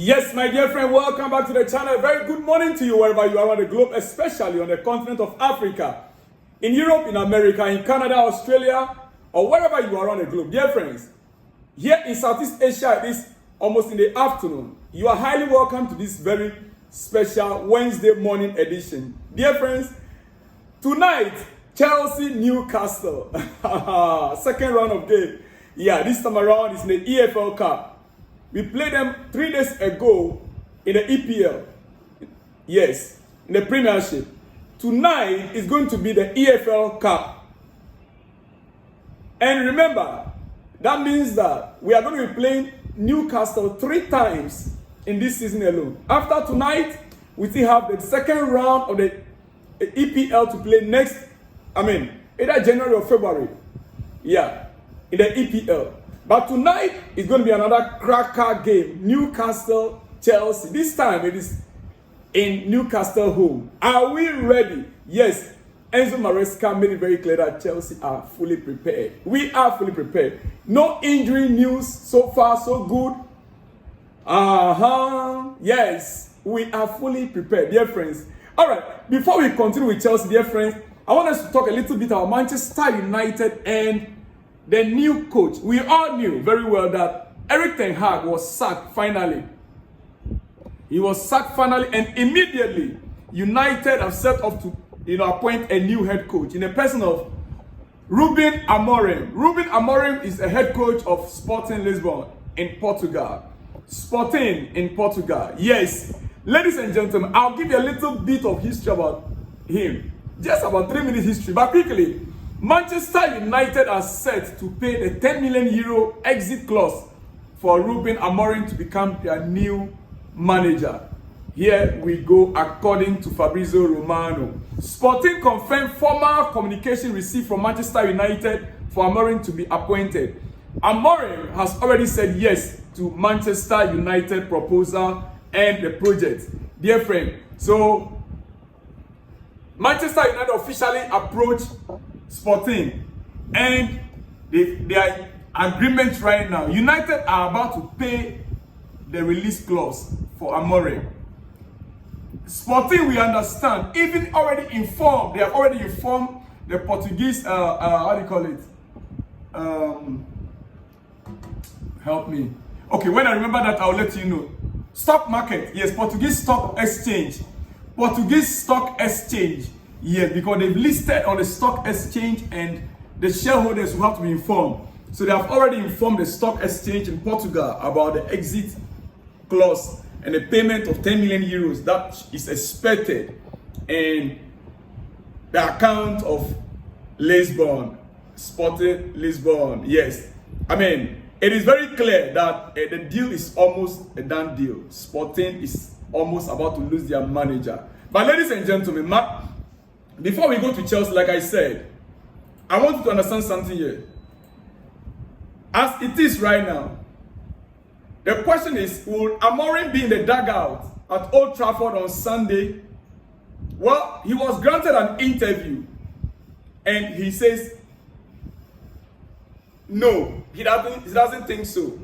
Yes, my dear friend, welcome back to the channel. Very good morning to you wherever you are around the globe, especially on the continent of Africa, in Europe, in America, in Canada, Australia, or wherever you are around the globe. Dear friends, here in Southeast Asia, it is almost in the afternoon. You are highly welcome to this very special Wednesday morning edition. Dear friends, tonight, Chelsea, Newcastle, second round of game. Yeah, this time around is in the EFL Cup. We played them 3 days ago in the EPL. Yes, in the Premiership. Tonight is going to be the EFL Cup. And remember, that means that we are going to be playing Newcastle 3 times in this season alone. After tonight, we still have the second round of the EPL to play next, either January or February. Yeah, in the EPL. But tonight is going to be another cracker game. Newcastle, Chelsea. This time it is in Newcastle home. Are we ready? Yes. Enzo Maresca made it very clear that Chelsea are fully prepared. We are fully prepared. No injury news so far, so good. Yes, we are fully prepared, dear friends. All right, before we continue with Chelsea, dear friends, I want us to talk a little bit about Manchester United and the new coach. We all knew very well that Erik ten Hag was sacked finally. He was sacked finally, and immediately United have set off to appoint a new head coach in the person of Ruben Amorim. Ruben Amorim is a head coach of Sporting Lisbon in Portugal. Sporting in Portugal. Yes. Ladies and gentlemen, I'll give you a little bit of history about him. Just about 3 minutes history, but quickly. Manchester United are set to pay the 10 million euro exit clause for Ruben Amorim to become their new manager. Here we go, according to Fabrizio Romano. Sporting confirmed formal communication received from Manchester United for Amorim to be appointed. Amorim has already said yes to Manchester United proposal and the project. Dear friend, so Manchester United officially approached Sporting, and their agreement right now, United are about to pay the release clause for Amorim. Sporting, we understand, they have already informed the Portuguese, how do you call it? Help me. Okay, when I remember that, I'll let you know. Stock market, yes, Portuguese stock exchange. Portuguese stock exchange. Yes, because they've listed on the stock exchange and the shareholders will have to be informed. So they have already informed the stock exchange in Portugal about the exit clause and the payment of 10 million euros that is expected in the account of Lisbon, Sporting Lisbon. Yes, it is very clear that the deal is almost a done deal. Sporting is almost about to lose their manager. But ladies and gentlemen, before we go to Chelsea, like I said, I want you to understand something here. As it is right now, the question is, will Amorim be in the dugout at Old Trafford on Sunday? Well, he was granted an interview, and he says, no, he doesn't think so.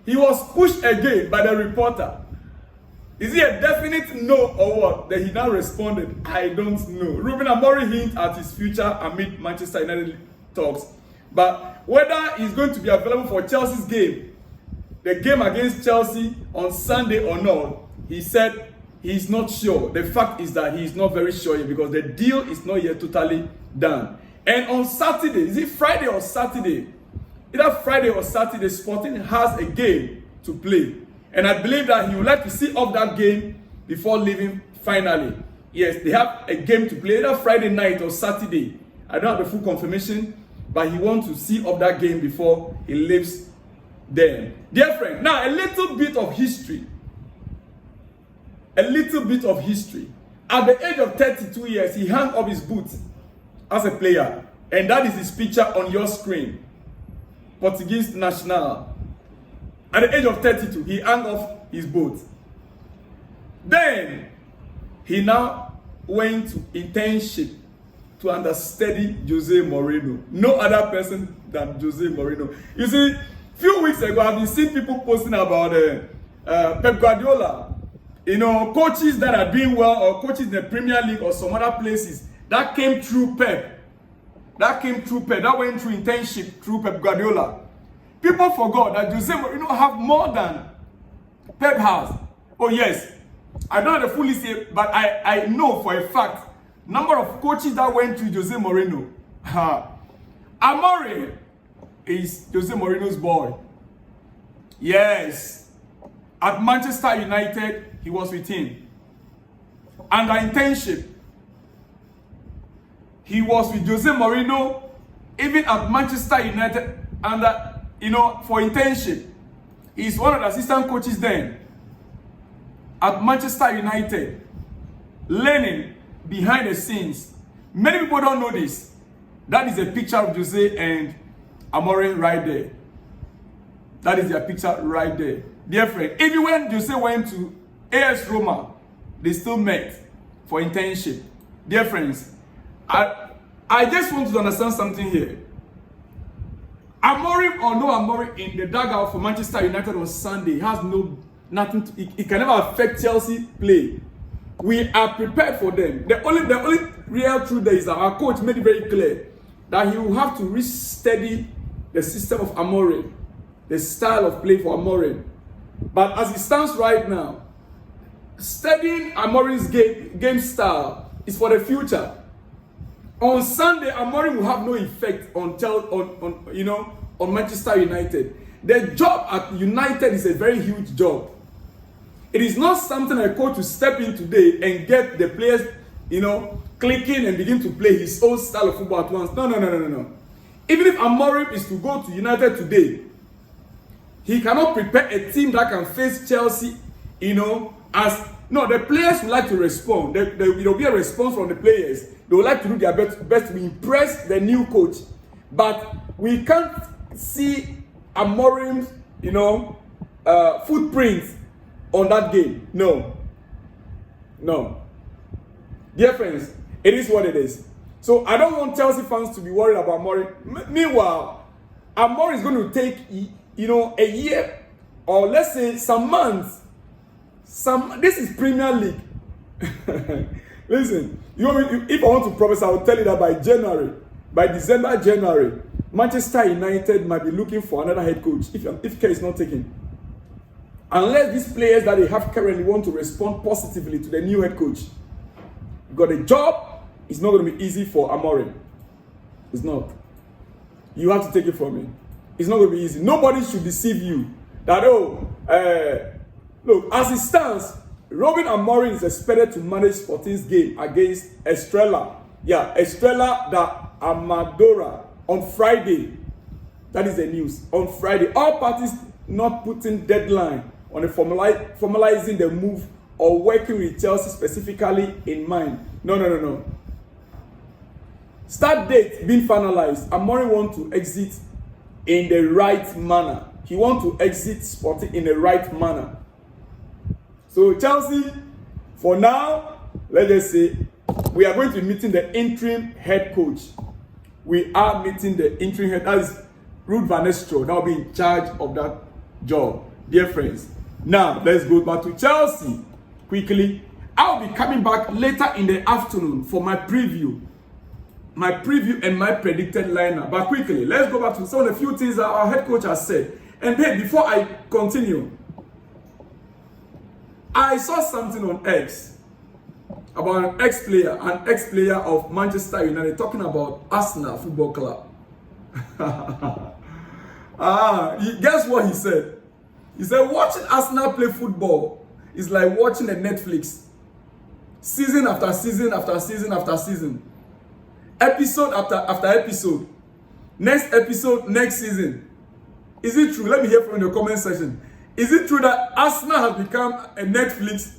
He was pushed again by the reporter. Is it a definite no or what? Then he now responded, I don't know. Ruben Amorim hinted at his future amid Manchester United talks. But whether he's going to be available for Chelsea's game, the game against Chelsea on Sunday or not, he said he's not sure. The fact is that he's not very sure yet because the deal is not yet totally done. And on Saturday, is it Friday or Saturday? Either Friday or Saturday, Sporting has a game to play. And I believe that he would like to see off that game before leaving finally. Yes, they have a game to play either Friday night or Saturday. I don't have the full confirmation, but he wants to see off that game before he leaves them. Dear friend, now a little bit of history. A little bit of history. At the age of 32 years, he hung up his boots as a player. And that is his picture on your screen. Portuguese national. At the age of 32, he hung off his boot. Then, he now went to internship to understudy Jose Mourinho. No other person than Jose Mourinho. You see, few weeks ago, I've been seeing people posting about Pep Guardiola, coaches that are doing well, or coaches in the Premier League or some other places, that came through Pep. That went through internship through Pep Guardiola. People forgot that Jose Mourinho have more than Pep has. Oh yes, I don't know the full list here, but I know for a fact number of coaches that went through Jose Mourinho. Amorim is Jose Mourinho's boy. Yes, at Manchester United he was with him. Under internship, he was with Jose Mourinho, even at Manchester United, under for internship. He's one of the assistant coaches then at Manchester United, learning behind the scenes. Many people don't know this. That is a picture of Jose and Amorim right there. That is their picture right there. Dear friend, even when Jose went to AS Roma, they still met for internship. Dear friends, I just want you to understand something here. Amorim or no Amorim in the dugout for Manchester United on Sunday has nothing to, it can never affect Chelsea play. We are prepared for them. The only real truth there is that our coach made it very clear that he will have to restudy the system of Amorim, the style of play for Amorim. But as it stands right now, studying Amorim's game style is for the future. On Sunday, Amorim will have no effect on Manchester United. The job at United is a very huge job. It is not something a coach will step in today and get the players, clicking and begin to play his own style of football at once. No. Even if Amorim is to go to United today, he cannot prepare a team that can face Chelsea, the players would like to respond. There will be a response from the players. They would like to do their best to impress the new coach. But we can't see Amorim's, footprints on that game. No. Dear friends, it is what it is. So I don't want Chelsea fans to be worried about Amorim. Meanwhile, Amorim is going to take, a year, or let's say some months. This is Premier League. Listen, if I want to promise, I will tell you that by December, January, Manchester United might be looking for another head coach if care is not taken. Unless these players that they have currently want to respond positively to the new head coach. Because the job is not going to be easy for Amorim. It's not. You have to take it from me. It's not going to be easy. Nobody should deceive you that, look, as it stands, Ruben Amorim is expected to manage Sporting's game against Estrela. Yeah, Estrela da Amadora on Friday. That is the news. On Friday, all parties not putting deadline on the formalizing the move or working with Chelsea specifically in mind. No. Start date being finalized. Amorim want to exit in the right manner. He want to exit Sporting in the right manner. So Chelsea, for now, let's just say, we are going to be meeting the interim head coach. We are meeting the interim head, that is Ruben Van Nistelrooy, that will be in charge of that job. Dear friends, now let's go back to Chelsea quickly. I'll be coming back later in the afternoon for my preview and my predicted lineup. But quickly, let's go back to some of the few things that our head coach has said. And then before I continue, I saw something on X about an ex-player of Manchester United talking about Arsenal Football Club. Guess what he said? He said, watching Arsenal play football is like watching a Netflix. Season after season after season after season. Episode after episode. Next episode, next season. Is it true? Let me hear from the comment section. Is it true that Arsenal has become a Netflix?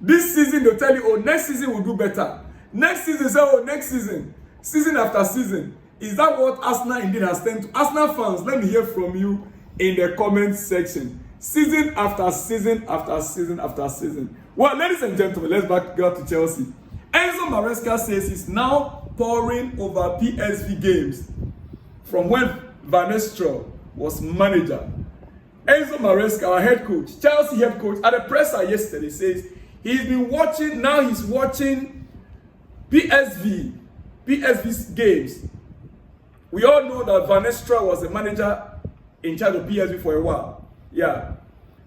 This season they'll tell you, oh, next season will do better. Next season, say, oh, next season. Season after season. Is that what Arsenal indeed has turned to? Arsenal fans, let me hear from you in the comment section. Season after season after season after season. Well, ladies and gentlemen, let's go to Chelsea. Enzo Maresca says he's now poring over PSV games from when Van Nistelrooy was manager. Enzo Maresca, our head coach, Chelsea head coach, at the presser yesterday says he's been watching, now he's watching PSV's games. We all know that Van Nistelrooy was the manager in charge of PSV for a while. Yeah.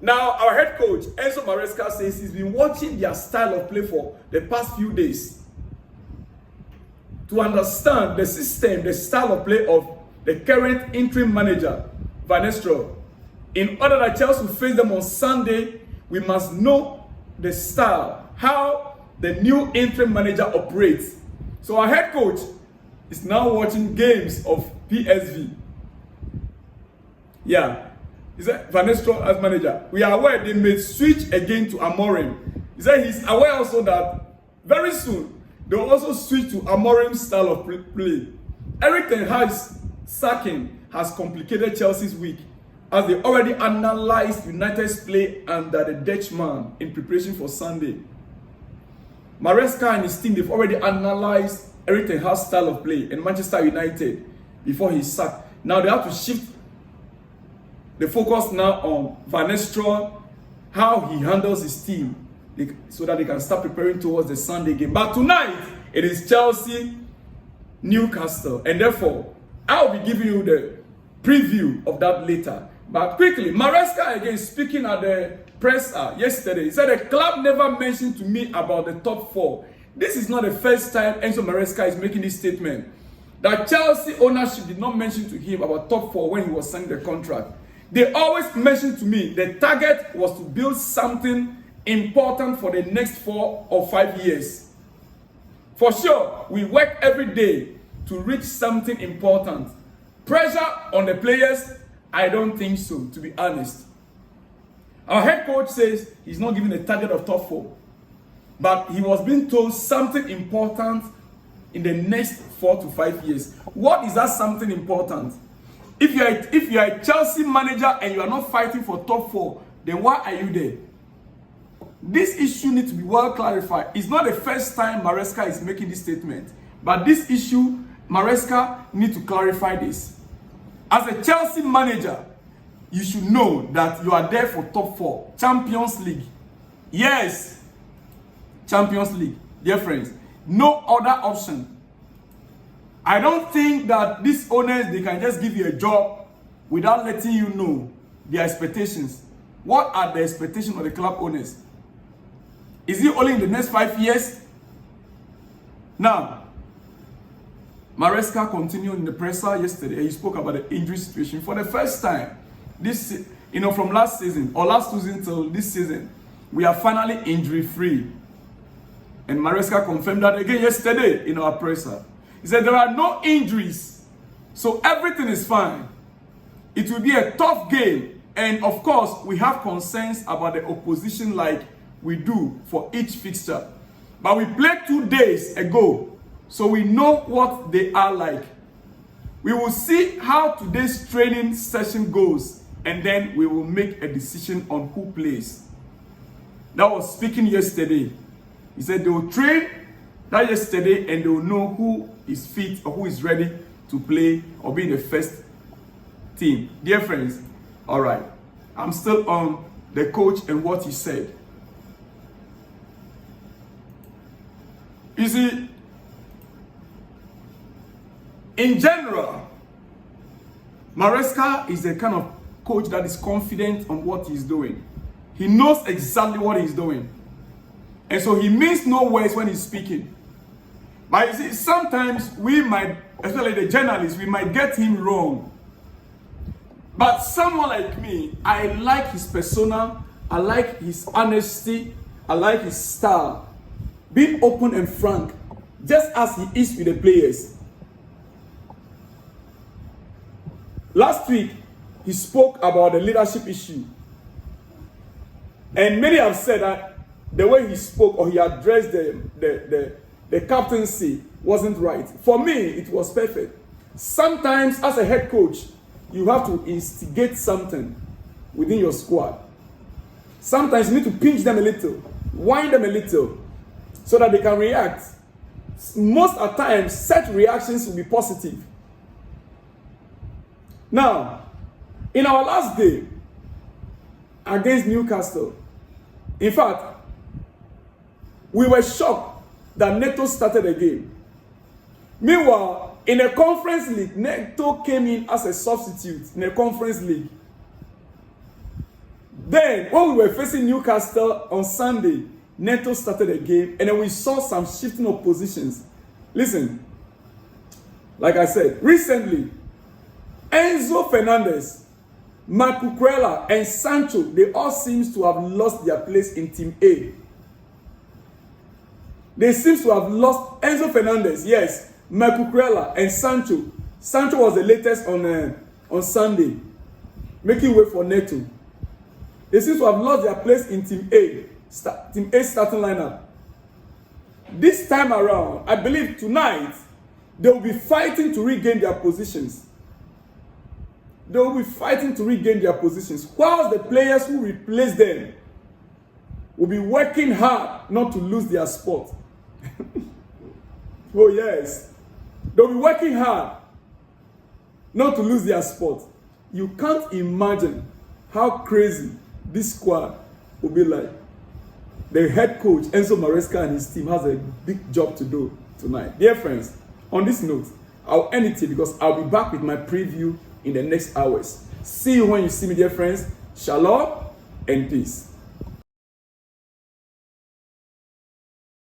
Now, our head coach, Enzo Maresca, says he's been watching their style of play for the past few days to understand the system, the style of play of the current interim manager, Van Nistelrooy. In order that Chelsea will face them on Sunday, we must know the style, how the new interim manager operates. So our head coach is now watching games of PSV. Yeah. He said Van Nistelrooy as manager. We are aware they may switch again to Amorim. He said he's aware also that very soon they will also switch to Amorim's style of play. Eric Ten Hag's sacking has complicated Chelsea's week as they already analyzed United's play under the Dutchman in preparation for Sunday. Maresca and his team, they've already analyzed Eric Ten Hag's style of play in Manchester United before he's sacked. Now they have to shift the focus now on Van Nistelrooy, how he handles his team, so that they can start preparing towards the Sunday game. But tonight, it is Chelsea, Newcastle, and therefore, I'll be giving you the preview of that later. But quickly, Maresca again speaking at the presser yesterday, he said the club never mentioned to me about the top four. This is not the first time Enzo Maresca is making this statement. That Chelsea ownership did not mention to him about top four when he was signing the contract. They always mentioned to me the target was to build something important for the next 4 or 5 years. For sure, we work every day to reach something important. Pressure on the players, I don't think so, to be honest. Our head coach says he's not giving a target of top 4. But he was being told something important in the next 4 to 5 years. What is that something important? If you are a Chelsea manager and you are not fighting for top 4, then why are you there? This issue needs to be well clarified. It's not the first time Maresca is making this statement. But this issue, Maresca needs to clarify this. As a Chelsea manager, you should know that you are there for top 4. Champions League. Yes. Champions League. Dear friends, no other option. I don't think that these owners, they can just give you a job without letting you know their expectations. What are the expectations of the club owners? Is it only in the next 5 years? Now, Maresca continued in the presser yesterday. He spoke about the injury situation. For the first time, this, from last season or last season till this season, we are finally injury-free. And Maresca confirmed that again yesterday in our presser. He said there are no injuries, so everything is fine. It will be a tough game, and of course, we have concerns about the opposition like we do for each fixture. But we played 2 days ago, so we know what they are like. We will see how today's training session goes, and then we will make a decision on who plays. That was speaking yesterday. He said they will train that yesterday and they will know who is fit or who is ready to play or be in the first team. Dear friends, all right, I'm still on the coach and what he said. You see, in general, Maresca is the kind of coach that is confident on what he's doing. He knows exactly what he's doing. And so he means no words when he's speaking. But you see, sometimes we might, especially the journalists, we might get him wrong. But someone like me, I like his persona, I like his honesty, I like his style. Being open and frank, just as he is with the players. Last week, he spoke about the leadership issue. And many have said that the way he spoke or he addressed the captaincy wasn't right. For me, it was perfect. Sometimes, as a head coach, you have to instigate something within your squad. Sometimes you need to pinch them a little, wind them a little, so that they can react. Most of the times, such reactions will be positive. Now, in our last day, against Newcastle. In fact, we were shocked that Neto started the game. Meanwhile, in a conference league, Neto came in as a substitute in a conference league. Then, when we were facing Newcastle on Sunday, Neto started the game, and then we saw some shifting of positions. Listen, like I said, recently, Enzo Fernandez, Macucurella, and Sancho, they all seem to have lost their place in Team A. They seem to have lost Enzo Fernandez, yes, Macucurella, and Sancho. Sancho was the latest on Sunday, making way for Neto. They seem to have lost their place in Team A, Team A starting lineup. This time around, I believe tonight, they will be fighting to regain their positions. They will be fighting to regain their positions, whilst the players who replace them will be working hard not to lose their spot. Oh yes, they'll be working hard not to lose their spot. You can't imagine how crazy this squad will be like. The head coach, Enzo Maresca, and his team has a big job to do tonight. Dear friends, on this note, I'll end it here because I'll be back with my preview in the next hours. See you when you see me, dear friends. Shalom and peace.